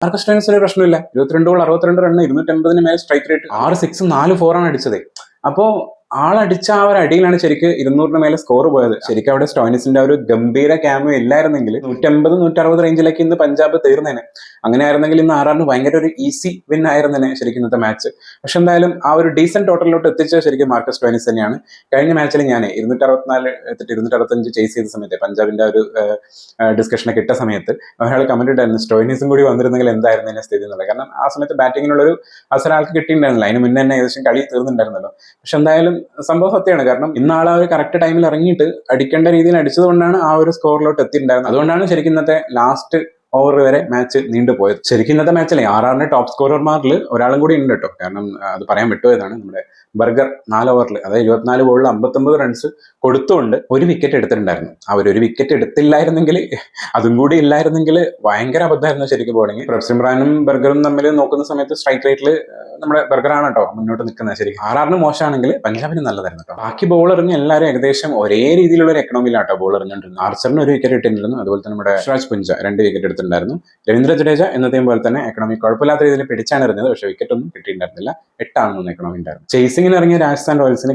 Marcus സ്റ്റോയിനിസിന് ഒരു പ്രശ്നമില്ല. 22 ball 62 run, 280 മേലെ സ്ട്രൈക്ക് റേറ്റ്, 6 6 4 4 അടിച്ചത്. അപ്പോ ആളടിച്ച ആ ഒരു അടിയിലാണ് ശരിക്കും 200 മേലെ സ്കോർ പോയത്. ശരിക്കും അവിടെ സ്റ്റോയിനിസിന്റെ ഒരു ഗംഭീര ക്യാമിയോ ഇല്ലായിരുന്നെങ്കിൽ 150 160 റേഞ്ചിലേക്ക് ഇന്ന് പഞ്ചാബ് തീർന്നേനെ. അങ്ങനെ ആയിരുന്നെങ്കിൽ ഇന്ന് RRന് ഭയങ്കര ഒരു ഈസി വിൻ ആയിരുന്നേനെ ശരിക്കും ഇന്നത്തെ മാച്ച്. പക്ഷെ എന്തായാലും ആ ഒരു ഡീസന്റ് ടോട്ടലിലോട്ട് എത്തിച്ചത് ശരിക്കും മാർക്കസ് സ്റ്റോയിനിസ് തന്നെയാണ്. കഴിഞ്ഞ മാച്ചിൽ ഞാൻ 264 എടുത്തിട്ട് 265 ചേസ് ചെയ്ത സമയത്ത് പഞ്ചാബിന്റെ ഒരു ഡിസ്കഷനൊക്കെ ഇട്ട സമയത്ത് ഒരാൾ കമന്റ് ഇട്ടായിരുന്നു, സ്റ്റോയിനിസും കൂടി വന്നിരുന്നെങ്കിൽ എന്തായിരുന്നു ഇതിന്റെ സ്ഥിതി എന്നുള്ളത്. കാരണം ആ സമയത്ത് ബാറ്റിങ്ങിനുള്ളൊരു അവസരം ആൾക്ക് കിട്ടിയിട്ടുണ്ടായിരുന്നില്ല. അതിന് മുന്നേ തന്നെ ഏകദേശം കളി തീർന്നിട്ടുണ്ടായിരുന്നല്ലോ. പക്ഷെ എന്തായാലും സംഭവം സത്യമാണ്. കാരണം ഇന്ന് ആൾ ആ ഒരു കറക്റ്റ് ടൈമിൽ ഇറങ്ങിയിട്ട് അടിക്കേണ്ട രീതിയിൽ അടിച്ചത് കൊണ്ടാണ് ആ ഒരു സ്കോറിലോട്ട് എത്തിയിട്ടുണ്ടായിരുന്നത്. അതുകൊണ്ടാണ് ശരിക്കും ഇന്നത്തെ ലാസ്റ്റ് ഓവർ വരെ മാച്ച് നീണ്ടുപോയത്. ശരിക്കും ഇന്നത്തെ മാച്ചിലെ RRന്റെ ടോപ്പ് സ്കോറർമാരിൽ ഒരാളും കൂടി ഉണ്ട് കേട്ടോ. കാരണം അത് പറയാൻ വിട്ടുപോയതാണ്. നമ്മുടെ ബർഗർ 4 ഓവറിൽ, അതായത് 24 ബോളിൽ 59 റൺസ് കൊടുത്തുകൊണ്ട് ഒരു വിക്കറ്റ് എടുത്തിട്ടുണ്ടായിരുന്നു. ഒരു വിക്കറ്റ് എടുത്തില്ലായിരുന്നെങ്കിൽ, അതും കൂടി ഇല്ലായിരുന്നെങ്കിൽ ഭയങ്കര അബദ്ധമായിരുന്നു ശരിക്കും ബോളിംഗ്. പ്രഭ്സിമ്രാനും ബർഗറും തമ്മിൽ നോക്കുന്ന സമയത്ത് സ്ട്രൈക്ക് റേറ്റിൽ നമ്മുടെ ബർഗറാണ് കേട്ടോ മുന്നോട്ട് നിൽക്കുന്നത്. ശരിക്കും RRന് മോശമാണെങ്കിൽ പഞ്ചാബിന് നല്ലതായിരുന്നു കേട്ടോ. ബാക്കി ബോൾ എറിഞ്ഞ് എല്ലാവരും ഏകദേശം ഒരേ രീതിയിലുള്ള ഒരു എക്കണോമിയിലാട്ടോ ബോൾ എറിഞ്ഞിട്ടുണ്ടായിരുന്നു. ആർച്ചറിന് ഒരു വിക്കറ്റ് ഇട്ടിരുന്നു. അതുപോലെ തന്നെ നമ്മുടെ ഋഷരാജ് പുഞ്ച 2 വിക്കറ്റ് എടുത്തിട്ടുണ്ടായിരുന്നു. രവീന്ദ്ര ജഡേജ എന്നതേം പോലെ തന്നെ എക്കണോമി കുഴപ്പമില്ലാത്ത രീതിയിൽ പിടിച്ചാണ് എറിഞ്ഞത്. പക്ഷേ വിക്കറ്റ് ഒന്നും കിട്ടിയിട്ടുണ്ടായിരുന്നില്ല. 8 ആണെന്ന് എക്കണോമി ഉണ്ടായിരുന്നു. ചേസിങ്ങിന് ഇറങ്ങിയ രാജസ്ഥാൻ റോയൽസിന്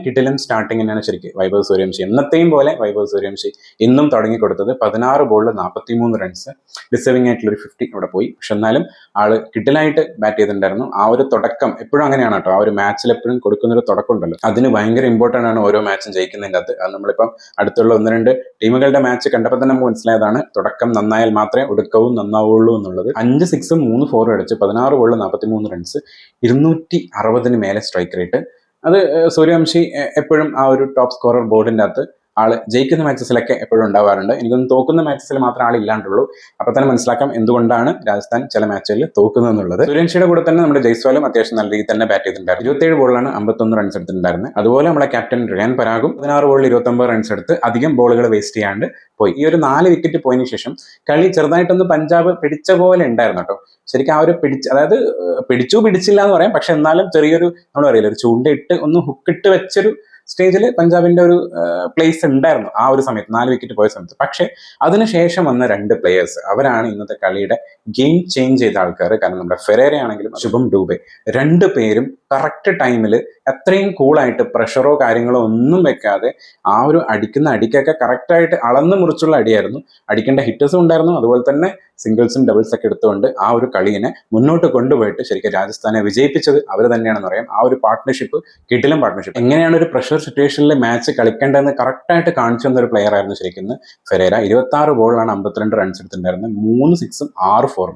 കിടിലൻ സ്റ്റാർട്ടിംഗ് തന്നെയാണ് ശരിക്കും വൈഭവ് സൂര്യവംശി. എന്നത്തെയും പോലെ വൈഭവ് സൂര്യവംശി ഇന്നും തുടങ്ങി കൊടുത്തത് 16 ബോളിൽ 43 റൺസ്, ഡിസേർവിംഗ് ആയിട്ടുള്ള ഒരു 50 ഇവിടെ പോയി. പക്ഷെ എന്നാലും ആള് കിടിലായിട്ട് ബാറ്റ് ചെയ്തിട്ടുണ്ടായിരുന്നു. ആ ഒരു തുടക്കം എപ്പോഴും അങ്ങനെയാണ് കേട്ടോ. ആ ഒരു മാച്ചിൽ എപ്പോഴും കൊടുക്കുന്ന ഒരു തുടക്കം ഉണ്ടല്ലോ, അതിന് ഭയങ്കര ഇമ്പോർട്ടൻ്റ് ആണ് ഓരോ മാച്ചും ജയിക്കുന്നതിൻ്റെ അത്. നമ്മളിപ്പം അടുത്തുള്ള 1-2 ടീമുകളുടെ മാച്ച് കണ്ടപ്പോൾ തന്നെ നമുക്ക് മനസ്സിലായതാണ്, തുടക്കം നന്നായാൽ മാത്രമേ ഒടുക്കവും നന്നാവുള്ളൂ എന്നുള്ളത്. 5 6 3 4 അടിച്ച് 16 ബോളിൽ 43 റൺസ്, 260 മേലെ സ്ട്രൈക്ക് റേറ്റ്. അത് സൂര്യവംശി എപ്പോഴും ആ ഒരു ടോപ്പ് സ്കോറർ ബോർഡിൻ്റെ അകത്ത് ആള് ജയിക്കുന്ന മാച്ചസിലൊക്കെ എപ്പോഴും ഉണ്ടാവാറുണ്ട്. എനിക്കൊന്ന് തോക്കുന്ന മാച്ചസിൽ മാത്രമേ ആളില്ലാണ്ടുള്ളൂ. അപ്പൊ തന്നെ മനസ്സിലാക്കാം എന്തുകൊണ്ടാണ് രാജസ്ഥാൻ ചില മാച്ചുകളിൽ തോക്കുന്നത് എന്നുള്ളത്. സൂര്യവംശിയുടെ കൂടെ തന്നെ നമ്മുടെ ജയ്സ്വാലും അത്യാവശ്യം നല്ല രീതിയിൽ തന്നെ ബാറ്റ് ചെയ്തിട്ടുണ്ടായിരുന്നു. 27 ബോളിലാണ് 51 റൺസ് എടുത്തിട്ടുണ്ടായിരുന്നത്. അതുപോലെ നമ്മുടെ ക്യാപ്റ്റൻ റിയാൻ പരാഗും 16 ബോളിൽ 29 റൺസ് എടുത്ത് അധികം ബോളുകൾ വേസ്റ്റ് ചെയ്യാണ്ട് പോയി. ഈ ഒരു 4 വിക്കറ്റ് പോയതിനു ശേഷം കളി ചെറുതായിട്ടൊന്ന് പഞ്ചാബ് പിടിച്ച പോലെ ഉണ്ടായിരുന്നു കേട്ടോ. ശരിക്കും ആ ഒരു അതായത് പിടിച്ചില്ല എന്ന് പറയാം. പക്ഷെ എന്നാലും ചെറിയൊരു നമ്മൾ പറയില്ല, ഒരു ചൂണ്ടയിട്ട് ഒന്ന് ഹുക്കിട്ട് വെച്ചൊരു സ്റ്റേജിൽ പഞ്ചാബിന്റെ ഒരു പ്ലേസ് ഉണ്ടായിരുന്നു ആ ഒരു സമയത്ത്, 4 വിക്കറ്റ് പോയ സമയത്ത്. പക്ഷെ അതിനുശേഷം വന്ന 2 പ്ലേയേഴ്സ്, അവരാണ് ഇന്നത്തെ കളിയുടെ ഗെയിം ചേഞ്ച് ചെയ്ത ആൾക്കാർ. കാരണം നമ്മുടെ ഫെരേര ആണെങ്കിലും ശുഭം ഡൂബെ, 2 പേരും കറക്റ്റ് ടൈമിൽ അത്രയും കൂളായിട്ട് പ്രഷറോ കാര്യങ്ങളോ ഒന്നും വെക്കാതെ ആ ഒരു അടിക്കുന്ന അടിക്കൊക്കെ കറക്റ്റായിട്ട് അളന്ന് മുറിച്ചുള്ള അടിയായിരുന്നു. അടിക്കേണ്ട ഹിറ്റേഴ്സും ഉണ്ടായിരുന്നു. അതുപോലെ തന്നെ സിംഗിൾസും ഡബിൾസ് ഒക്കെ എടുത്തുകൊണ്ട് ആ ഒരു കളിയെ മുന്നോട്ട് കൊണ്ടുപോയിട്ട് ശരിക്കും രാജസ്ഥാനെ വിജയിപ്പിച്ചത് അവർ തന്നെയാണെന്ന് പറയാം. ആ ഒരു പാർട്ട്ണർഷിപ്പ്, കിടിലൻ പാർട്ട്ണർഷിപ്പ്. എങ്ങനെയാണ് ഒരു പ്രഷർ സിറ്റുവേഷനിൽ മാച്ച് കളിക്കേണ്ടതെന്ന് കറക്റ്റായിട്ട് കാണിച്ചു തന്ന ഒരു പ്ലെയർ ആയിരുന്നു ശരിക്കും ഫെരേര. 26 ബോളിലാണ് 52 റൺസ് എടുത്തിട്ടുണ്ടായിരുന്നത്, 3 6 6 4.